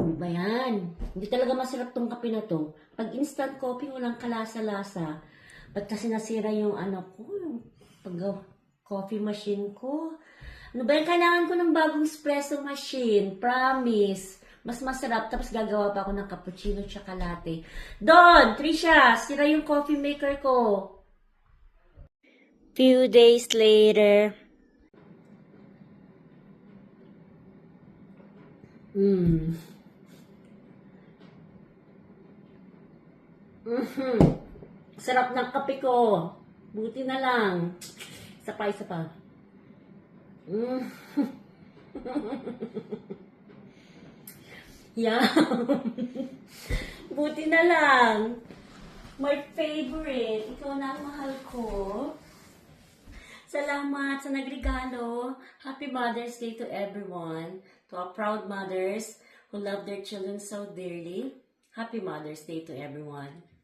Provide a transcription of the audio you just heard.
Ano ba yan? Hindi talaga masarap tong kape na to. Pag instant coffee, walang kalasa-lasa. Ba't kasi nasira yung ano ko, yung coffee machine ko? Ano ba yan? Kailangan ko ng bagong espresso machine. Promise. Mas masarap. Tapos gagawa pa ako ng cappuccino tsaka latte. Don! Trisha! Sira yung coffee maker ko. Few days later. Sarap ng kape ko. Buti na lang. Isa pa, isa pa. Yan. Buti na lang. My favorite. Ikaw na ang mahal ko. Salamat sa nagregalo. Happy Mother's Day to everyone. To our proud mothers who love their children so dearly. Happy Mother's Day to everyone.